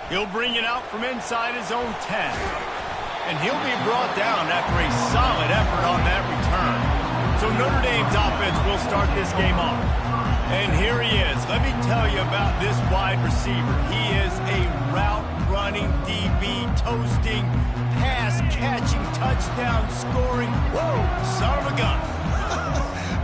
He'll bring it out from inside his own 10. And he'll be brought down after a solid effort on that return. So Notre Dame's offense will start this game off. And here he is. Let me tell you about this wide receiver. He is a route-running DB, toasting, pass-catching, touchdown-scoring, whoa, son of a gun.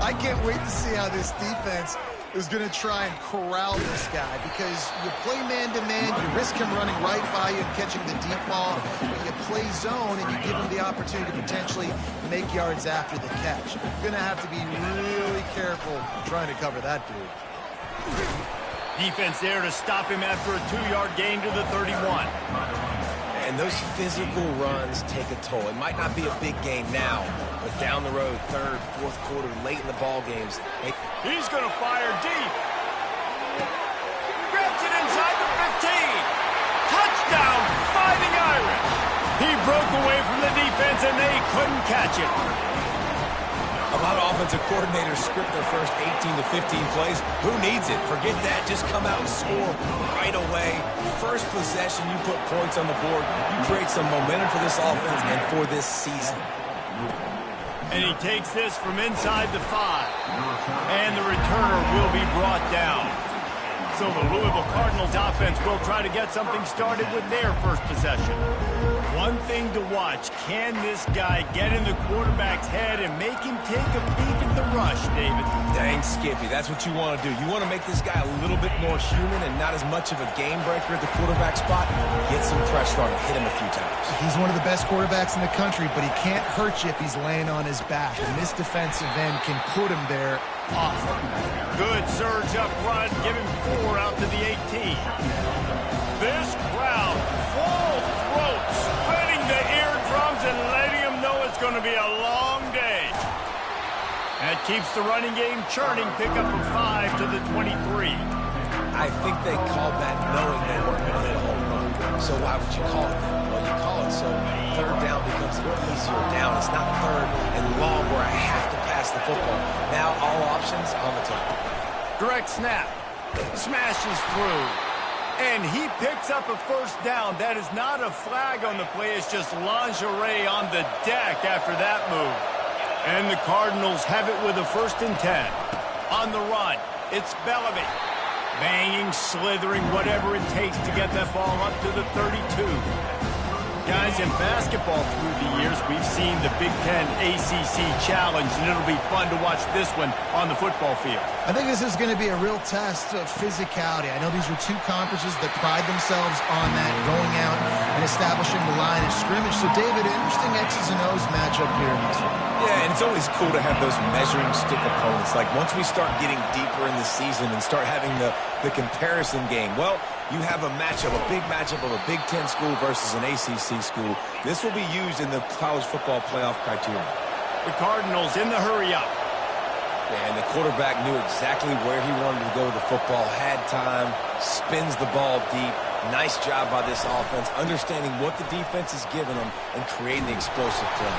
I can't wait to see how this defense is going to try and corral this guy, because you play man-to-man, you risk him running right by you and catching the deep ball, but you play zone and you give him the opportunity to potentially make yards after the catch. You're going to have to be really careful trying to cover that dude. Defense there to stop him after a 2-yard gain to the 31. And those physical runs take a toll. It might not be a big gain now, but down the road, third, fourth quarter, late in the ball games. He's going to fire deep. Grabs it inside the 15. Touchdown, Fighting Irish. He broke away from the defense, and they couldn't catch it. A lot of offensive coordinators script their first 18 to 15 plays. Who needs it? Forget that. Just come out and score right away. First possession, you put points on the board. You create some momentum for this offense and for this season. And he takes this from inside the 5. And the returner will be brought down. So the Louisville Cardinals offense will try to get something started with their first possession. One thing to watch, can this guy get in the quarterback's head and make him take a peek at the rush, David? Dang, Skippy, that's what you want to do. You want to make this guy a little bit more human and not as much of a game breaker at the quarterback spot. Get some pressure on him, hit him a few times. He's one of the best quarterbacks in the country, but he can't hurt you if he's laying on his back. And this defensive end can put him there often. Good surge up front, give him 4 out to the 18. This crowd, full throat, spreading the eardrums and letting him know it's going to be a long day. That keeps the running game churning. Pick up a 5 to the 23. I think they called that knowing they weren't going to hit a home run. So why would you call it that? Well, you call it so third down becomes an easier down. It's not third and long where I have to pass the football. Now all options on the table. Direct snap. Smashes through. And he picks up a first down. That is not a flag on the play. It's just lingerie on the deck after that move. And the Cardinals have it with a 1st and 10. On the run, it's Bellamy. Banging, slithering, whatever it takes to get that ball up to the 32. Guys, in basketball through the years, we've seen the Big Ten ACC Challenge, and it'll be fun to watch this one on the football field. I think this is going to be a real test of physicality. I know these are two conferences that pride themselves on that, going out and establishing the line of scrimmage. So, David, interesting X's and O's matchup here in this one. Yeah, and it's always cool to have those measuring stick opponents. Like, once we start getting deeper in the season and start having the comparison game, well, you have a matchup, a big matchup of a Big Ten school versus an ACC school. This will be used in the college football playoff criteria. The Cardinals in the hurry-up. And the quarterback knew exactly where he wanted to go with the football, had time, spins the ball deep. Nice job by this offense, understanding what the defense is giving them and creating the explosive play.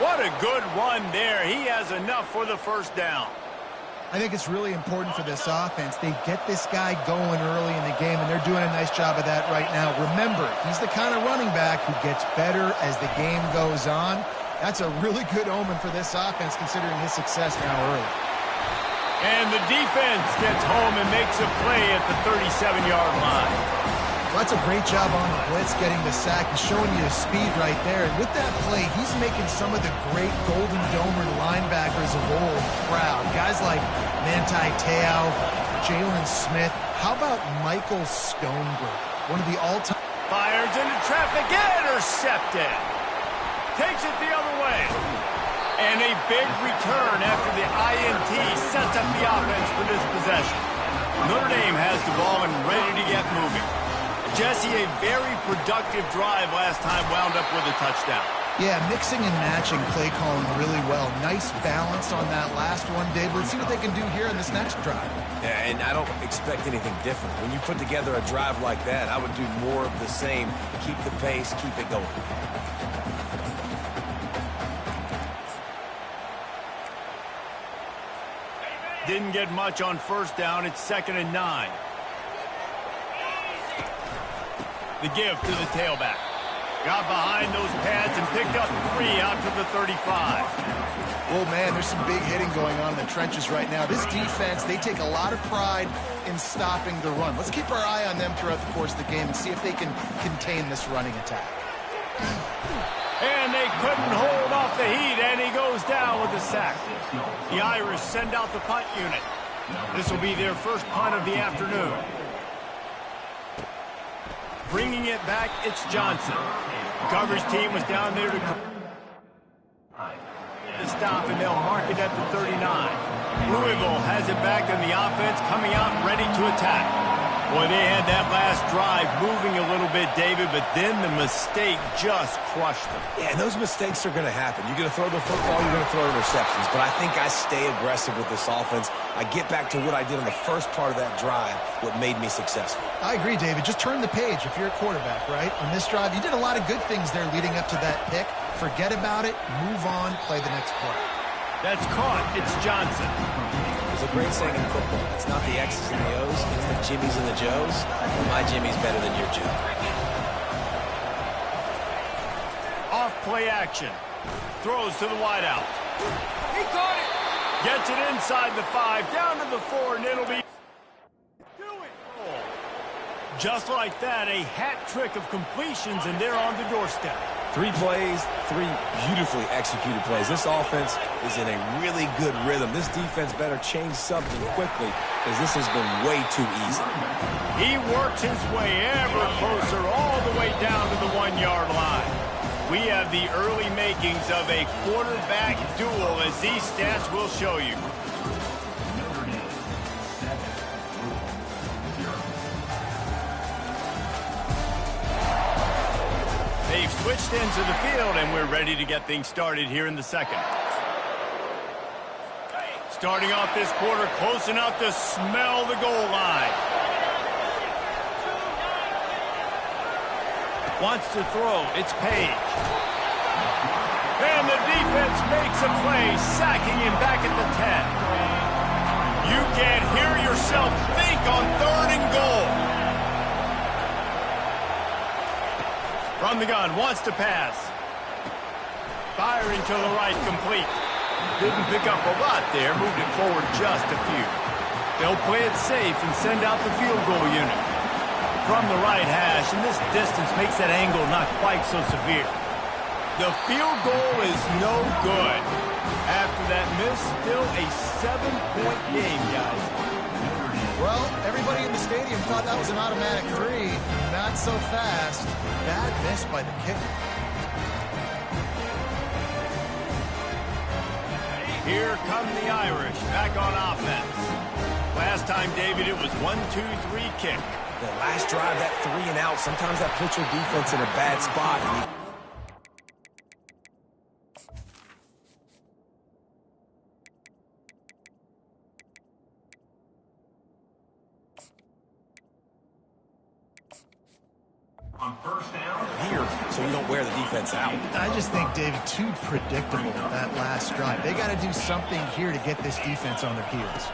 What a good run there. He has enough for the first down. I think it's really important for this offense. They get this guy going early in the game, and they're doing a nice job of that right now. Remember, he's the kind of running back who gets better as the game goes on. That's a really good omen for this offense, considering his success now early. And the defense gets home and makes a play at the 37-yard line. Well, that's a great job on the blitz, getting the sack. He's showing you his speed right there. And with that play, he's making some of the great Golden Domer linebackers of old proud. Guys like Manti Te'o, Jalen Smith. How about Michael Stonebrook, one of the all-time... Fires into traffic, intercepted. Takes it the other way. And a big return after the INT sets up the offense for this possession. Notre Dame has the ball and ready to get moving. Jesse, a very productive drive last time, wound up with a touchdown. Yeah, mixing and matching play calling really well. Nice balance on that last one, Dave. Let's see what they can do here in this next drive. Yeah, and I don't expect anything different. When you put together a drive like that, I would do more of the same. Keep the pace, keep it going. Didn't get much on first down. It's 2nd and 9. The give to the tailback. Got behind those pads and picked up 3 out to the 35. Well, man, there's some big hitting going on in the trenches right now. This defense, they take a lot of pride in stopping the run. Let's keep our eye on them throughout the course of the game and see if they can contain this running attack. And they couldn't hold off the heat, and he goes down with the sack. The Irish send out the punt unit. This will be their first punt of the afternoon. Bringing it back, it's Johnson. The coverage team was down there to stop, and they'll mark it at the 39. Louisville has it back on the offense, coming out ready to attack. Boy, they had that last drive moving a little bit, David, but then the mistake just crushed them. Yeah, and those mistakes are going to happen. You're going to throw the football, you're going to throw interceptions, but I think I stay aggressive with this offense. I get back to what I did on the first part of that drive, what made me successful. I agree, David. Just turn the page if you're a quarterback, right? On this drive, you did a lot of good things there leading up to that pick. Forget about it, move on, play the next play. That's caught. It's Johnson. There's a great saying in football. It's not the X's and the O's, it's the Jimmies and the Joes. My Jimmy's better than your Joe. Off play action. Throws to the wideout. He caught it. Gets it inside the 5, down to the 4, and it'll be... Just like that, a hat trick of completions, and they're on the doorstep. 3 plays, 3 beautifully executed plays. This offense is in a really good rhythm. This defense better change something quickly because this has been way too easy. He works his way ever closer all the way down to the 1-yard line. We have the early makings of a quarterback duel, as these stats will show you. They've switched into the field, and we're ready to get things started here in the second. Starting off this quarter close enough to smell the goal line. Wants to throw. It's Page. And the defense makes a play, sacking him back at the 10. You can't hear yourself think on 3rd and goal. From the gun, wants to pass. Firing to the right, complete. Didn't pick up a lot there, moved it forward just a few. They'll play it safe and send out the field goal unit. From the right hash, and this distance makes that angle not quite so severe. The field goal is no good. After that miss, still a 7-point game, guys. Well, everybody in the stadium thought that was an automatic 3. Not so fast. Bad miss by the kicker. Here come the Irish back on offense. Last time, David, it was 1-2-3 kick. The last drive, that 3 and out, sometimes that puts your defense in a bad spot. On first down. Here, so you don't wear the defense out. I just think, David, too predictable that last drive. They got to do something here to get this defense on their heels.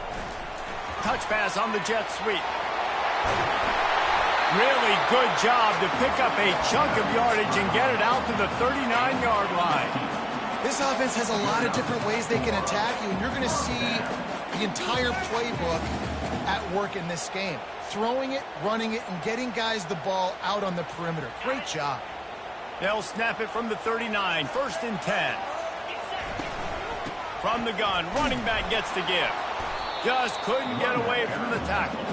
Touch pass on the jet sweep. Really good job to pick up a chunk of yardage and get it out to the 39-yard line. This offense has a lot of different ways they can attack you, and you're going to see the entire playbook at work in this game. Throwing it, running it, and getting guys the ball out on the perimeter. Great job. They'll snap it from the 39, 1st and 10. From the gun, running back gets the give. Just couldn't get away from the tackle.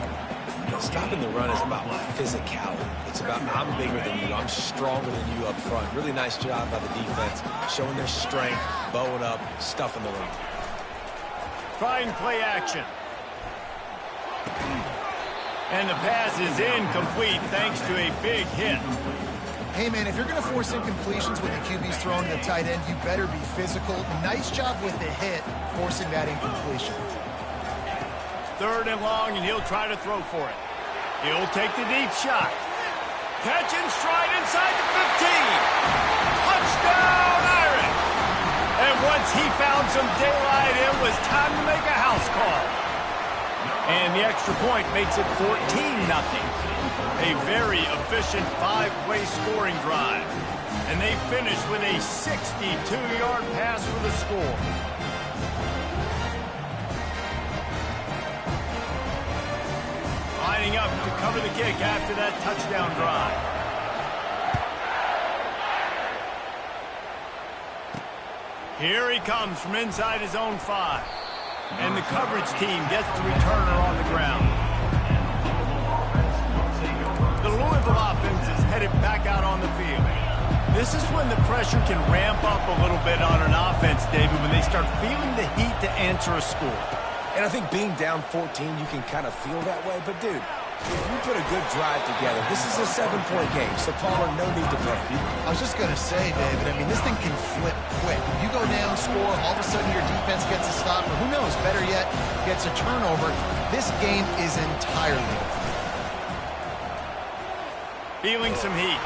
Stopping the run is about physicality. It's about I'm bigger than you, I'm stronger than you up front. Really nice job by the defense, showing their strength, bowing up, stuffing the run. Trying play action. And the pass is incomplete thanks to a big hit. Hey, man, if you're going to force incompletions with the QBs throwing to the tight end, you better be physical. Nice job with the hit, forcing that incompletion. 3rd and long, and he'll try to throw for it. He'll take the deep shot. Catch and stride inside the 15. Touchdown, Irish! And once he found some daylight, it was time to make a house call. And the extra point makes it 14-0. A very efficient 5-play scoring drive. And they finish with a 62-yard pass for the score. Lining up to cover the kick after that touchdown drive. Here he comes from inside his own 5. And the coverage team gets the returner on the ground. The Louisville offense is headed back out on the field. This is when the pressure can ramp up a little bit on an offense, David, when they start feeling the heat to answer a score. And I think being down 14, you can kind of feel that way. But, dude, if you put a good drive together, this is a 7-point game, so Palmer, no need to panic. I was just going to say, David, I mean, this thing can flip quick. You go down, score, all of a sudden your defense gets a stop, or who knows, better yet, gets a turnover. This game is entirely different. Feeling some heat.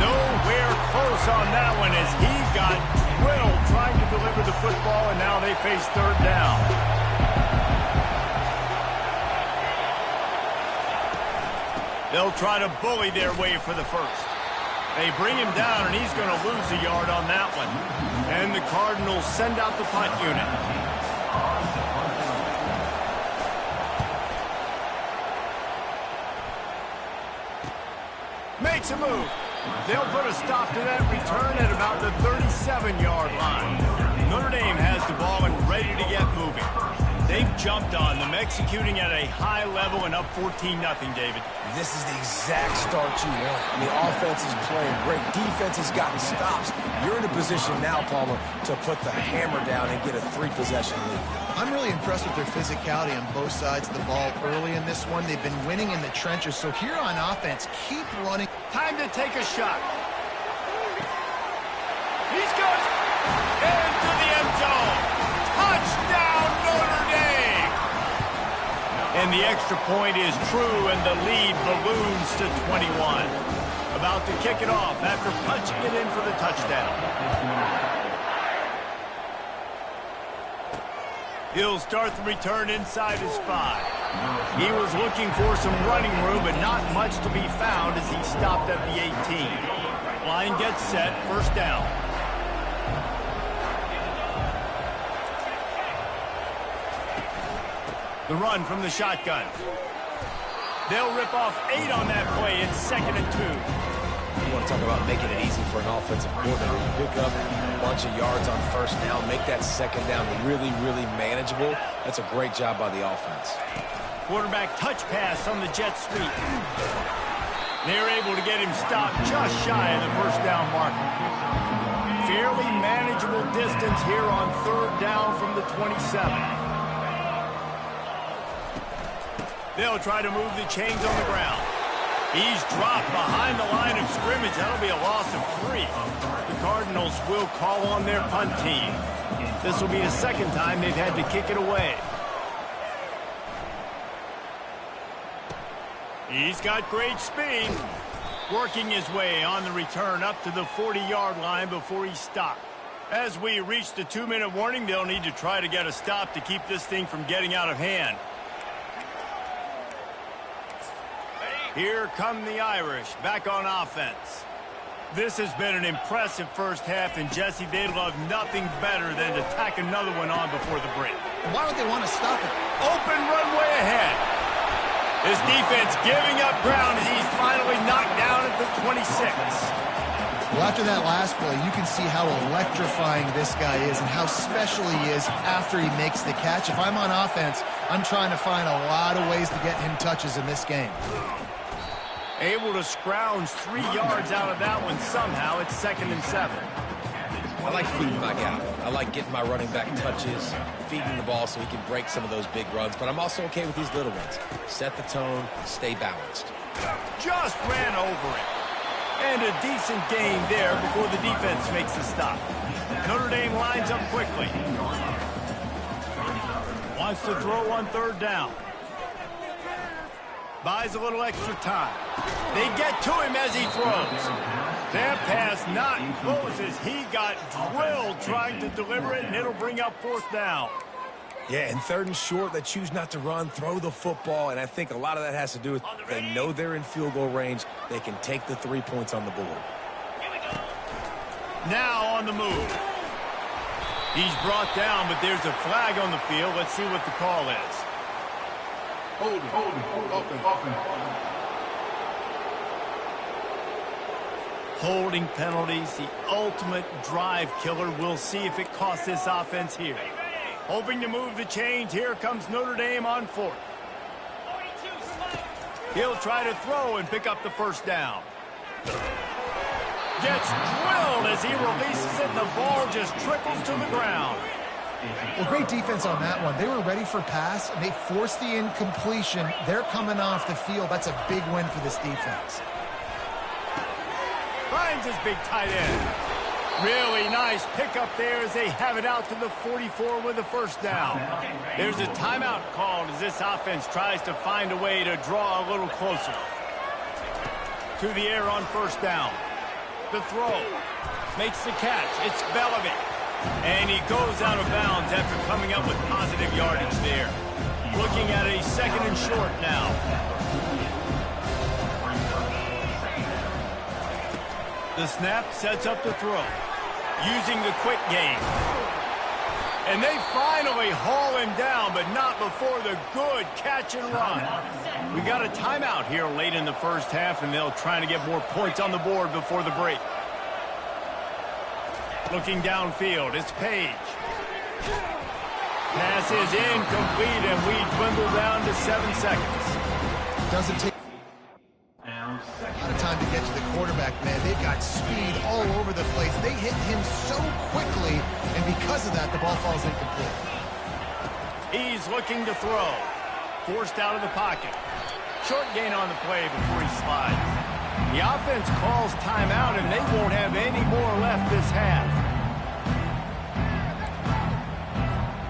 Nowhere close on that one as he got drilled trying to deliver the football, and now they face third down. They'll try to bully their way for the first. They bring him down, and he's going to lose a yard on that one. And the Cardinals send out the punt unit. Makes a move. They'll put a stop to that return at about the 37-yard line. Notre Dame has the ball and ready to get moving. They've jumped on them, executing at a high level and up 14-0, David. This is the exact start you want. The offense is playing great. Defense has gotten stops. You're in a position now, Palmer, to put the hammer down and get a 3-possession lead. I'm really impressed with their physicality on both sides of the ball early in this one. They've been winning in the trenches, so here on offense, keep running. Time to take a shot. He's good. Into the end zone. Touchdown, Notre Dame. And the extra point is true, and the lead balloons to 21. About to kick it off after punching it in for the touchdown. He'll start the return inside his 5. He was looking for some running room, but not much to be found as he stopped at the 18. Line gets set, first down. The run from the shotgun. They'll rip off 8 on that play. It's 2nd and 2. You want to talk about making it easy for an offensive coordinator. You pick up a bunch of yards on first down, make that second down really, really manageable. That's a great job by the offense. Quarterback touch pass on the jet sweep. They're able to get him stopped just shy of the first down marker. Fairly manageable distance here on third down from the 27. They'll try to move the chains on the ground. He's dropped behind the line of scrimmage. That'll be a loss of 3. The Cardinals will call on their punt team. This will be the second time they've had to kick it away. He's got great speed. Working his way on the return up to the 40-yard line before he's stopped. As we reach the 2-minute warning, they'll need to try to get a stop to keep this thing from getting out of hand. Here come the Irish, back on offense. This has been an impressive first half, and Jesse, they'd love nothing better than to tack another one on before the break. Why would they want to stop it? Open runway ahead. His defense giving up ground as he's finally knocked down at the 26. Well, after that last play, you can see how electrifying this guy is and how special he is after he makes the catch. If I'm on offense, I'm trying to find a lot of ways to get him touches in this game. Able to scrounge 3 yards out of that one somehow. It's 2nd and 7. I like feeding my guy. I like getting my running back touches, feeding the ball so he can break some of those big runs, but I'm also okay with these little ones. Set the tone, stay balanced. Just ran over it. And a decent gain there before the defense makes the stop. Notre Dame lines up quickly. Wants to throw on third down. Buys a little extra time. They get to him as he throws. That pass not close as he got drilled trying to deliver it, and it'll bring up fourth down. Yeah, and 3rd and short, they choose not to run, throw the football, and I think a lot of that has to do with they know they're in field goal range. They can take the 3 points on the board. Now on the move. He's brought down, but there's a flag on the field. Let's see what the call is. Holding penalties, the ultimate drive killer. We'll see if it costs this offense here. Hoping to move the chains. Here comes Notre Dame on 4th. He'll try to throw and pick up the first down. Gets drilled as he releases it, and the ball just trickles to the ground. Well, great defense on that one. They were ready for pass, and they forced the incompletion. They're coming off the field. That's a big win for this defense. Finds his big tight end. Really nice pickup there as they have it out to the 44 with a first down. There's a timeout called as this offense tries to find a way to draw a little closer. To the air on first down. The throw. Makes the catch. It's Bellamy. And he goes out of bounds after coming up with positive yardage there. Looking at a 2nd and short now. The snap sets up the throw. Using the quick game. And they finally haul him down, but not before the good catch and run. We got a timeout here late in the first half, and they'll try to get more points on the board before the break. Looking downfield, it's Page. Pass is incomplete, and we dwindle down to 7 seconds. Doesn't take a lot of time to get to the quarterback, man. They've got speed all over the place. They hit him so quickly, and because of that, the ball falls incomplete. He's looking to throw. Forced out of the pocket. Short gain on the play before he slides. The offense calls timeout, and they won't have any more left this half.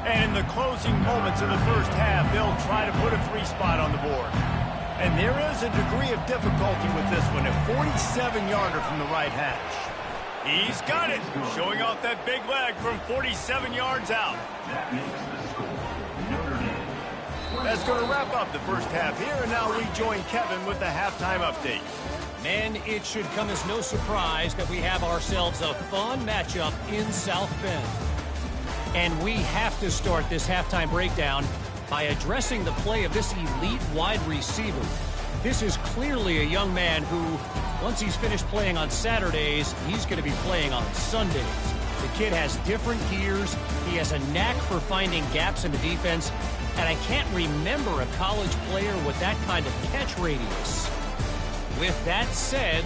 And in the closing moments of the first half, they'll try to put a 3 spot on the board. And there is a degree of difficulty with this one, a 47-yarder from the right hash. He's got it, showing off that big leg from 47 yards out. That's going to wrap up the first half here, and now we join Kevin with the halftime update. Man, it should come as no surprise that we have ourselves a fun matchup in South Bend. And we have to start this halftime breakdown by addressing the play of this elite wide receiver. This is clearly a young man who, once he's finished playing on Saturdays, he's going to be playing on Sundays. The kid has different gears. He has a knack for finding gaps in the defense. And I can't remember a college player with that kind of catch radius. With that said,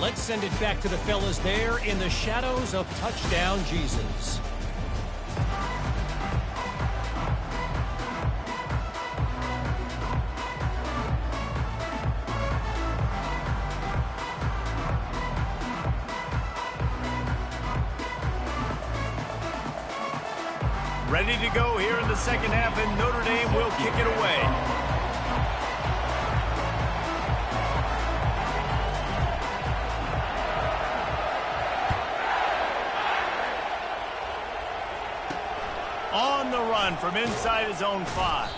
let's send it back to the fellas there in the shadows of Touchdown Jesus. Ready to go here in the second half, and Notre Dame will kick it away. On the run from inside his own 5.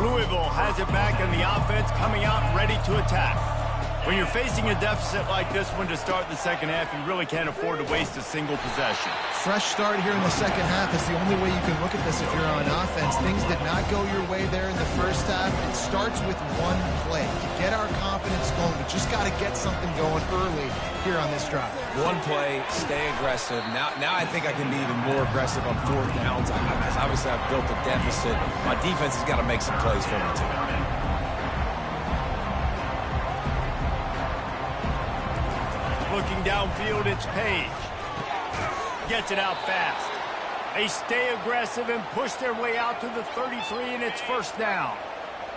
Louisville has it back, and the offense coming out ready to attack. When you're facing a deficit like this one to start the second half, you really can't afford to waste a single possession. Fresh start here in the second half is the only way you can look at this if you're on offense. Things did not go your way there in the first half. It starts with one play. To get our confidence going, we just got to get something going early here on this drive. One play, stay aggressive. Now I think I can be even more aggressive on 4th downs because obviously I've built a deficit. My defense has got to make some plays for me too. Looking downfield, it's Page. Gets it out fast. They stay aggressive and push their way out to the 33, and it's first down.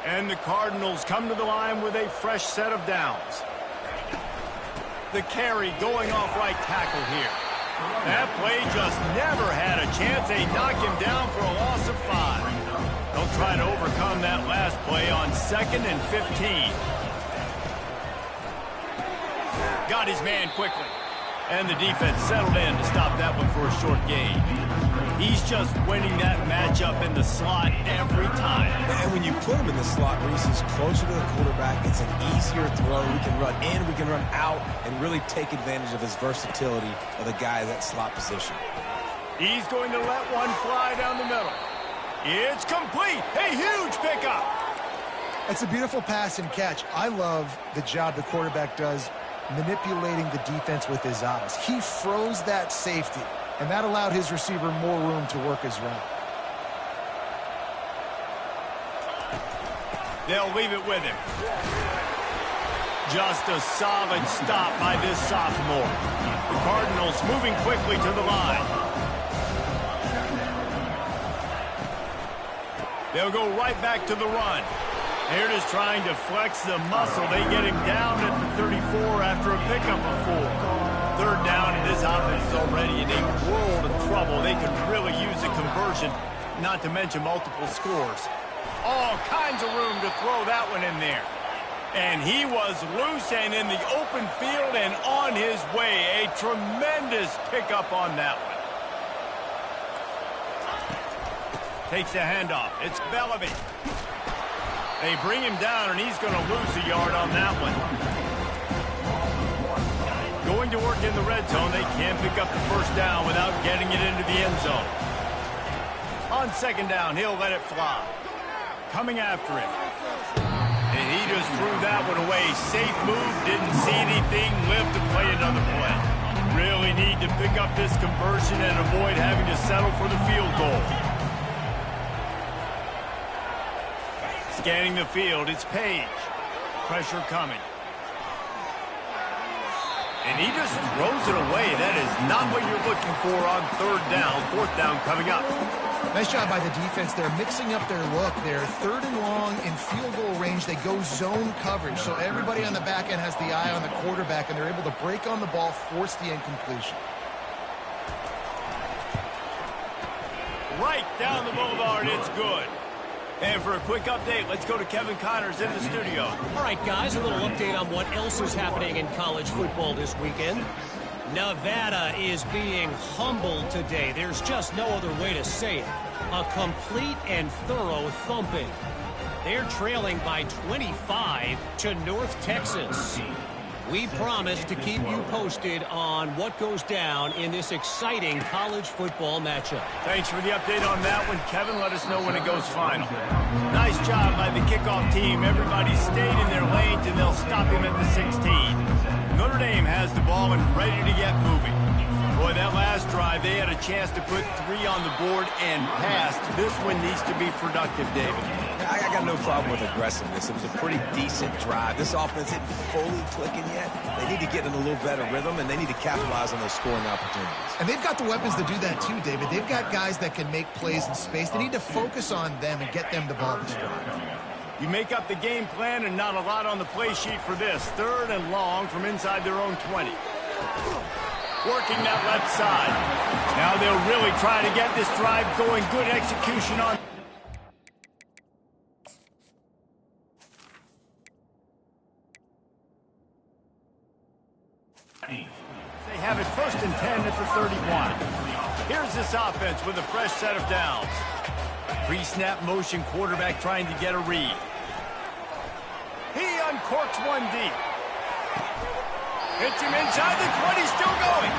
And the Cardinals come to the line with a fresh set of downs. The carry going off right tackle here. That play just never had a chance. They knock him down for a loss of 5. They'll try to overcome that last play on 2nd and 15. Got his man quickly. And the defense settled in to stop that one for a short gain. He's just winning that matchup in the slot every time. And when you put him in the slot, Reese is closer to the quarterback. It's an easier throw. We can run in, we can run out, and really take advantage of his versatility of the guy in that slot position. He's going to let one fly down the middle. It's complete. A huge pickup. It's a beautiful pass and catch. I love the job the quarterback does manipulating the defense with his eyes. He froze that safety, and that allowed his receiver more room to work his route. They'll leave it with him. Just a solid stop by this sophomore. The Cardinals moving quickly to the line. They'll go right back to the run. They're just trying to flex the muscle. They get him down at the 34 after a pickup of 4. Third down, and this offense is already in a world of trouble. They could really use a conversion, not to mention multiple scores. All kinds of room to throw that one in there. And he was loose and in the open field and on his way. A tremendous pickup on that one. Takes the handoff. It's Bellamy. They bring him down, and he's going to lose a yard on that one. Going to work in the red zone. They can't pick up the first down without getting it into the end zone. On second down, he'll let it fly. Coming after him. And he just threw that one away. Safe move, didn't see anything, lived to play another play. Really need to pick up this conversion and avoid having to settle for the field goal. Scanning the field, it's Page. Pressure coming. And he just throws it away. That is not what you're looking for on third down. Fourth down coming up. Nice job by the defense. They're mixing up their look. They're third and long in field goal range. They go zone coverage. So everybody on the back end has the eye on the quarterback, and they're able to break on the ball, force the incompletion. Right down the boulevard, it's good. And for a quick update, let's go to Kevin Connors in the studio. All right, guys, a little update on what else is happening in college football this weekend. Nevada is being humbled today. There's just no other way to say it. A complete and thorough thumping. They're trailing by 25 to North Texas. We promise to keep you posted on what goes down in this exciting college football matchup. Thanks for the update on that one, Kevin. Let us know when it goes final. Nice job by the kickoff team. Everybody stayed in their lanes, and they'll stop him at the 16. Notre Dame has the ball and ready to get moving. Boy, that last drive, they had a chance to put 3 on the board and passed. This one needs to be productive, David. I got no problem with aggressiveness. It was a pretty decent drive. This offense isn't fully clicking yet. They need to get in a little better rhythm, and they need to capitalize on those scoring opportunities. And they've got the weapons to do that too, David. They've got guys that can make plays in space. They need to focus on them and get them the ball this drive. You make up the game plan and not a lot on the play sheet for this. Third and long from inside their own 20. Working that left side. Now they'll really try to get this drive going. Good execution on. They have it first and 10 at the 31. Here's this offense with a fresh set of downs. Pre-snap motion, quarterback trying to get a read. He uncorks one deep. Hits him inside the 20, still going.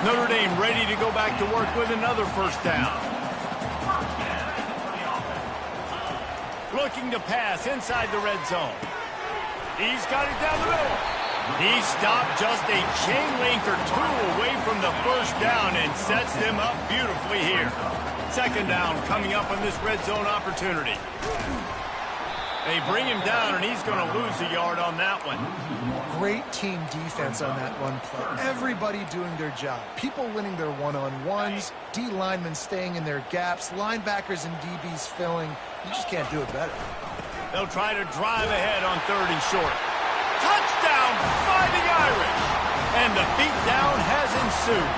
Notre Dame ready to go back to work with another first down. Looking to pass inside the red zone. He's got it down the middle. He stopped just a chain link or 2 away from the first down and sets them up beautifully here. Second down coming up on this red zone opportunity. They bring him down, and he's going to lose a yard on that one. Great team defense on that run play. Everybody doing their job. People winning their one-on-ones, D linemen staying in their gaps, linebackers and DBs filling. You just can't do it better. They'll try to drive ahead on third and short. Touchdown, Fighting Irish! And the beatdown has ensued.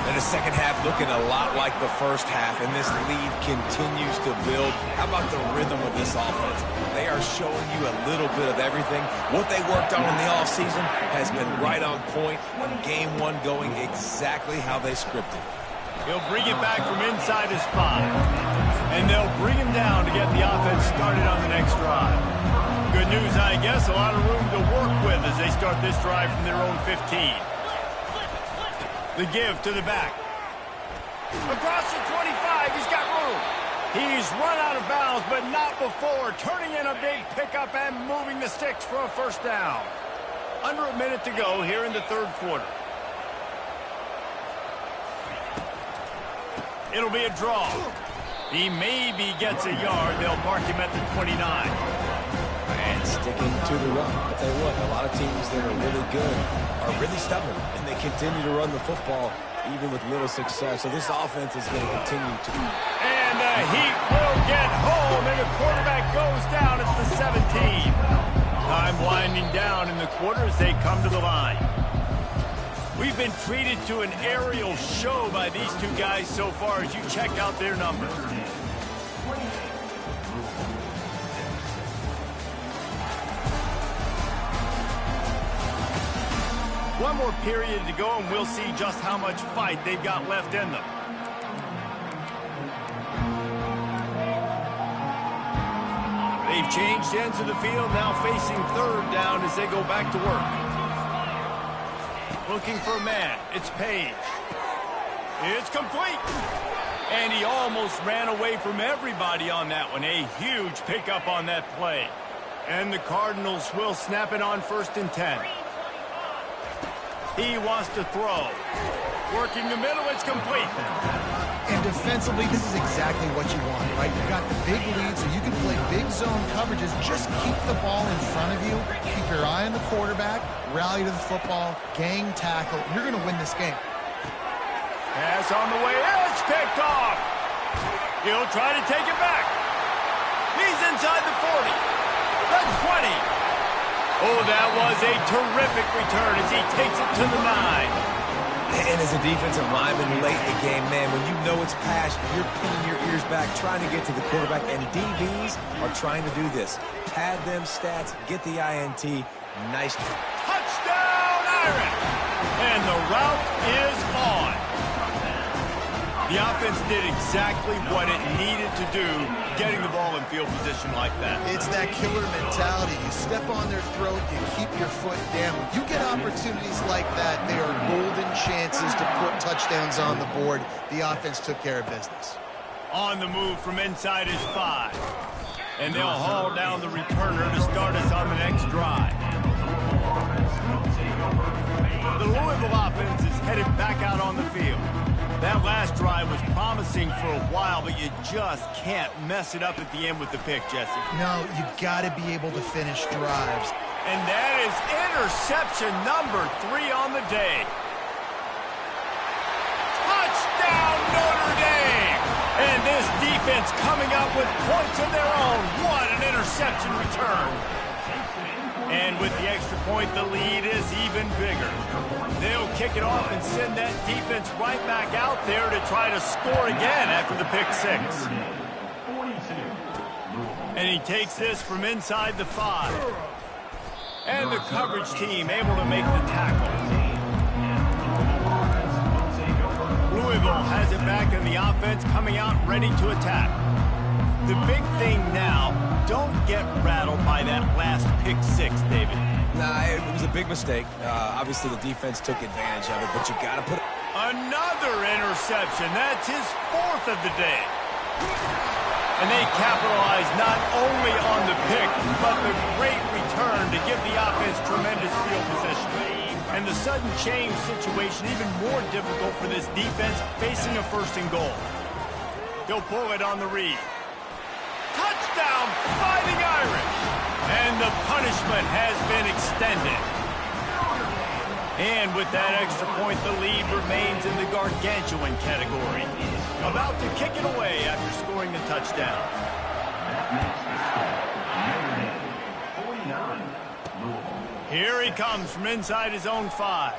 And the second half looking a lot like the first half, and this lead continues to build. How about the rhythm of this offense? They are showing you a little bit of everything. What they worked on in the offseason has been right on point, and game one going exactly how they scripted. He'll bring it back from inside his 5. And they'll bring him down to get the offense started on the next drive. Good news, I guess, a lot of room to work with as they start this drive from their own 15. The give to the back. Across the 25, he's got room. He's run out of bounds, but not before turning in a big pickup and moving the sticks for a first down. Under a minute to go here in the third quarter. It'll be a draw. He maybe gets a yard. They'll mark him at the 29. And sticking to the run. I'll tell you what, a lot of teams that are really good are really stubborn, and they continue to run the football even with little success. So this offense is going to continue to. And the Heat will get home, and the quarterback goes down at the 17. Time winding down in the quarter as they come to the line. We've been treated to an aerial show by these two guys so far as you check out their numbers. One more period to go, and we'll see just how much fight they've got left in them. They've changed ends of the field, now facing third down as they go back to work. Looking for a man. It's Page. It's complete. And he almost ran away from everybody on that one. A huge pickup on that play. And the Cardinals will snap it on 1st and 10. He wants to throw. Working the middle, it's complete. And defensively, this is exactly what you want, right? You've got the big lead, so you can play big zone coverages. Just keep the ball in front of you. Keep your eye on the quarterback. Rally to the football. Gang tackle. You're going to win this game. Pass on the way. It's picked off. He'll try to take it back. He's inside the 40. The 20. Oh, that was a terrific return as he takes it to the 9. And as a defensive lineman late in the game, man, when you know it's pass, you're pinning your ears back, trying to get to the quarterback, and DBs are trying to do this. Pad them stats, get the INT. Nice. Touchdown, Irish! And the route is on. The offense did exactly what it needed to do, getting the ball in field position like that. It's that killer mentality. You step on their throat, you keep your foot down. You get opportunities like that, they are golden chances to put touchdowns on the board. The offense took care of business. On the move from inside his 5. And they'll haul down the returner to start us on the next drive. The Louisville offense is headed back out on the field. That last drive was promising for a while, but you just can't mess it up at the end with the pick, Jesse. No, you've got to be able to finish drives. And that is interception number 3 on the day. Touchdown, Notre Dame! And this defense coming up with points of their own. What an interception return. And with the extra point, the lead is even bigger. They'll kick it off and send that defense right back out there to try to score again after the pick 6. And he takes this from inside the 5. And the coverage team able to make the tackle. Louisville has it back in the offense, coming out ready to attack. The big thing now, don't get rattled by that last pick 6, David. Nah, it was a big mistake. Obviously, the defense took advantage of it, but you got to put... Another interception. That's his 4th of the day. And they capitalized not only on the pick, but the great return to give the offense tremendous field position. And the sudden change situation even more difficult for this defense facing a 1st and goal. He'll pull it on the read. Touchdown, Fighting Irish! And the punishment has been extended. And with that extra point, the lead remains in the gargantuan category. About to kick it away after scoring the touchdown. Here he comes from inside his own 5.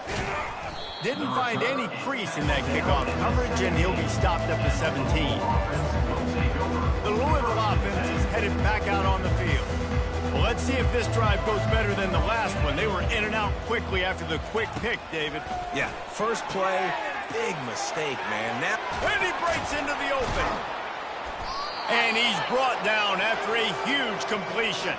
Didn't find any crease in that kickoff coverage, and he'll be stopped at the 17. The Louisville offense is headed back out on the field. Well, let's see if this drive goes better than the last one. They were in and out quickly after the quick pick, David. Yeah, first play, big mistake, man. Now, and he breaks into the open. And he's brought down after a huge completion.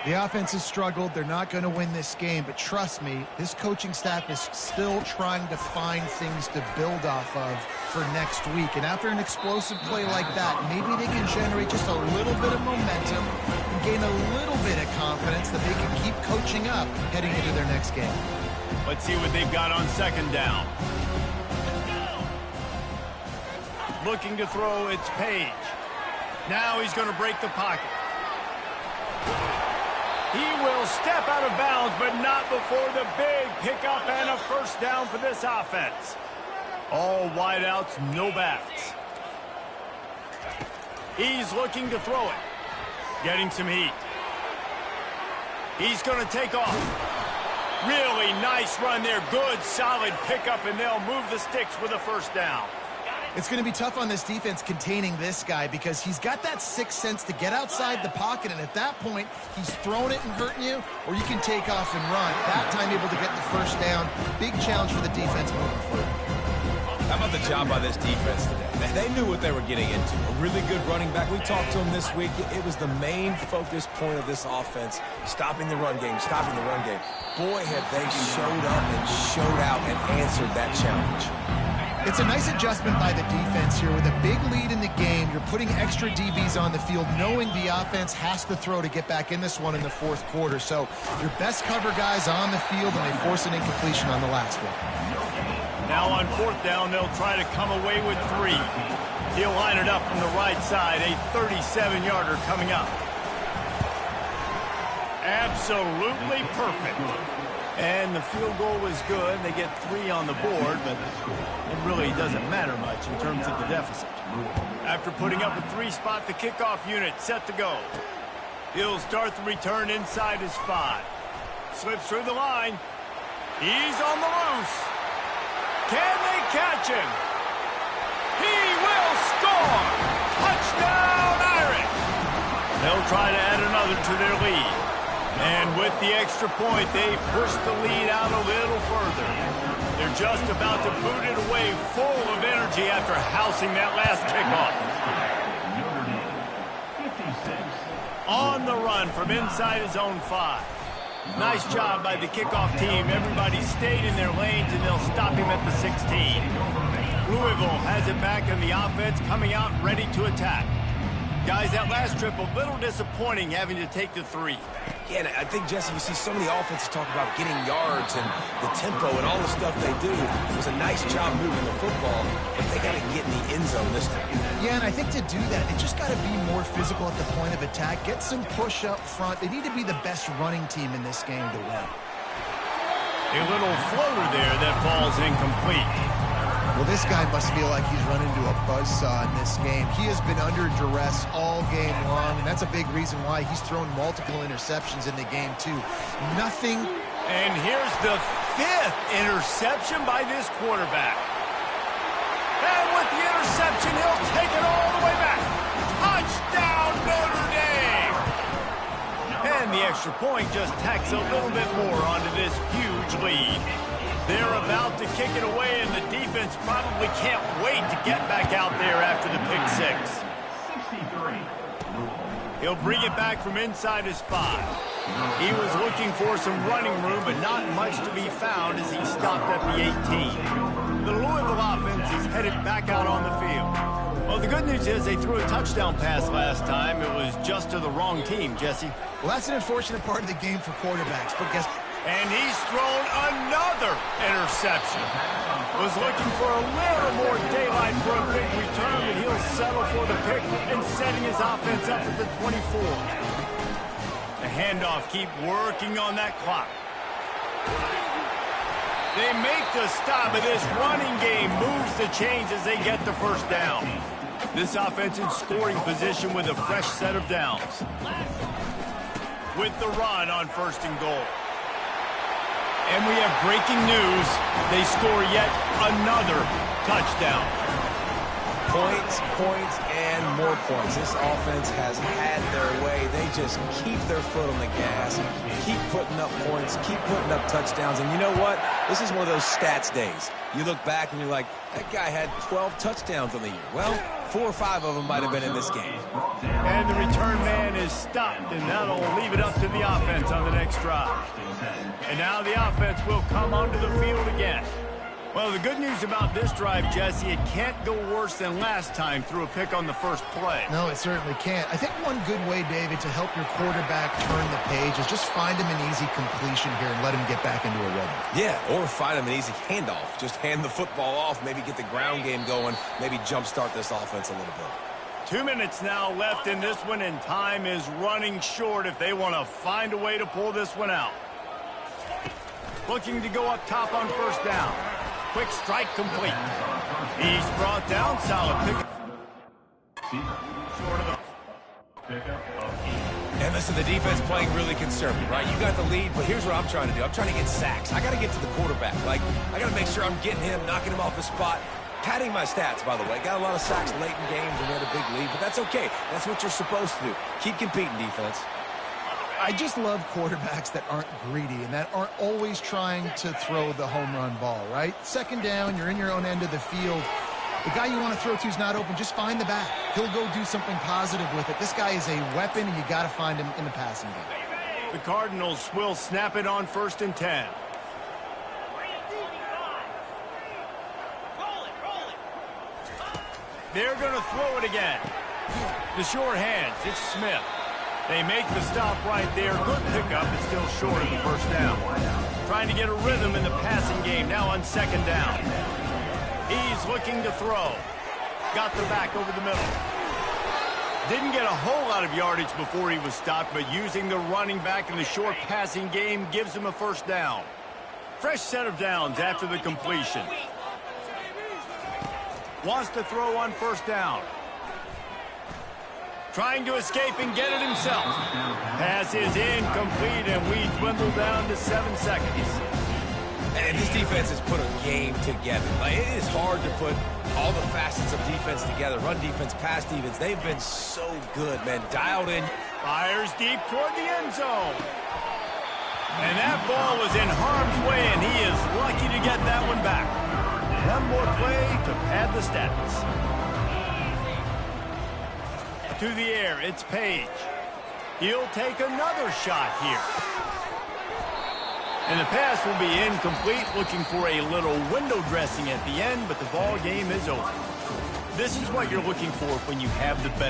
The offense has struggled. They're not going to win this game, but trust me, this coaching staff is still trying to find things to build off of for next week. And after an explosive play like that, maybe they can generate just a little bit of momentum and gain a little bit of confidence that they can keep coaching up heading into their next game. Let's see what they've got on second down. Looking to throw, it's Page. Now he's going to break the pocket. He will step out of bounds, but not before the big pickup and a first down for this offense. All wideouts, no backs. He's looking to throw it. Getting some heat. He's going to take off. Really nice run there. Good, solid pickup, and they'll move the sticks with a first down. It's going to be tough on this defense containing this guy because he's got that sixth sense to get outside the pocket, and at that point, he's throwing it and hurting you, or you can take off and run. That time able to get the first down. Big challenge for the defense moving forward. how about the job by this defense today? They knew what they were getting into. A really good running back. We talked to him this week. It was the main focus point of this offense, stopping the run game, stopping the run game. Boy, have they showed up and showed out and answered that challenge. It's a nice adjustment by the defense here. With a big lead in the game, you're putting extra DBs on the field, knowing the offense has to throw to get back in this one in the fourth quarter. So your best cover guys on the field, and they force an incompletion on the last one. Now on fourth down, they'll try to come away with 3. He'll line it up from the right side, a 37-yarder coming up. Absolutely perfect. And the field goal was good. They get 3 on the board, but it really doesn't matter much in terms of the deficit. After putting up a 3-spot, the kickoff unit set to go. He'll start the return inside his 5. Slips through the line. He's on the loose. Can they catch him? He will score! Touchdown, Irish! They'll try to add another to their lead. And with the extra point, they push the lead out a little further. They're just about to boot it away, full of energy after housing that last kickoff. On the run from inside his own 5. Nice job by the kickoff team. Everybody stayed in their lanes, and they'll stop him at the 16. Louisville has it back, and the offense coming out ready to attack. Guys, that last trip, a little disappointing having to take the 3. Yeah, and I think, Jesse, you see so many offenses talk about getting yards and the tempo and all the stuff they do. It was a nice job moving the football, but they got to get in the end zone this time. Yeah, and I think to do that, they just got to be more physical at the point of attack. Get some push up front. They need to be the best running team in this game to win. A little floater there that falls incomplete. Well, this guy must feel like he's run into a buzzsaw in this game. He has been under duress all game long, and that's a big reason why he's thrown multiple interceptions in the game, too. Nothing. And here's the 5th interception by this quarterback. And with the interception, he'll take it all the way back. Touchdown, Notre Dame! And the extra point just tacks a little bit more onto this huge lead. They're about to kick it away, and the defense probably can't wait to get back out there after the pick 6. He'll bring it back from inside his 5. He was looking for some running room, but not much to be found as he stopped at the 18. The Louisville offense is headed back out on the field. Well, the good news is they threw a touchdown pass last time. It was just to the wrong team, Jesse. Well, that's an unfortunate part of the game for quarterbacks, but guess. And he's thrown another interception. Was looking for a little more daylight for a big return, but he'll settle for the pick and setting his offense up at the 24. The handoff, keep working on that clock. They make the stop, but this running game moves the chains as they get the first down. This offense in scoring position with a fresh set of downs. With the run on 1st and goal. And we have breaking news. They score yet another touchdown. Points, points, and more points. This offense has had their way. They just keep their foot on the gas, keep putting up points, keep putting up touchdowns. And you know what? This is one of those stats days. You look back and you're like, that guy had 12 touchdowns on the year. Well, 4 or 5 of them might have been in this game. And the return man is stopped, and that'll leave it up to the offense on the next drive. And now the offense will come onto the field again. Well, the good news about this drive, Jesse, it can't go worse than last time through a pick on the first play. No, it certainly can't. I think one good way, David, to help your quarterback turn the page is just find him an easy completion here and let him get back into a rhythm. Yeah, or find him an easy handoff. Just hand the football off, maybe get the ground game going, maybe jumpstart this offense a little bit. 2 minutes now left in this one, and time is running short if they want to find a way to pull this one out. Looking to go up top on first down. Quick strike complete. He's brought down. Solid pick. Short of the... And listen, the defense playing really conservative, right? You got the lead, but here's what I'm trying to do. I'm trying to get sacks. I got to get to the quarterback. Like, I got to make sure I'm getting him, knocking him off his spot. Padding my stats, by the way. Got a lot of sacks late in games and we had a big lead, but that's okay. That's what you're supposed to do. Keep competing, defense. I just love quarterbacks that aren't greedy and that aren't always trying to throw the home run ball, right? Second down, you're in your own end of the field. The guy you want to throw to is not open. Just find the back. He'll go do something positive with it. This guy is a weapon, and you got to find him in the passing game. The Cardinals will snap it on 1st and 10. They're going to throw it again. The short hands. It's Smith. They make the stop right there. Good pickup, but still short of the first down. Trying to get a rhythm in the passing game now on 2nd down. He's looking to throw. Got the back over the middle. Didn't get a whole lot of yardage before he was stopped, but using the running back in the short passing game gives him a first down. Fresh set of downs after the completion. Wants to throw on 1st down. Trying to escape and get it himself. Pass is incomplete, and we dwindle down to 7 seconds. And this defense has put a game together. Like, it is hard to put all the facets of defense together. Run defense, pass defense. They've been so good, man. Dialed in. Fires deep toward the end zone. And that ball was in harm's way, and he is lucky to get that one back. One more play to pad the stats. To the air, it's Page. He'll take another shot here. And the pass will be incomplete, looking for a little window dressing at the end, but the ball game is over. This is what you're looking for when you have the better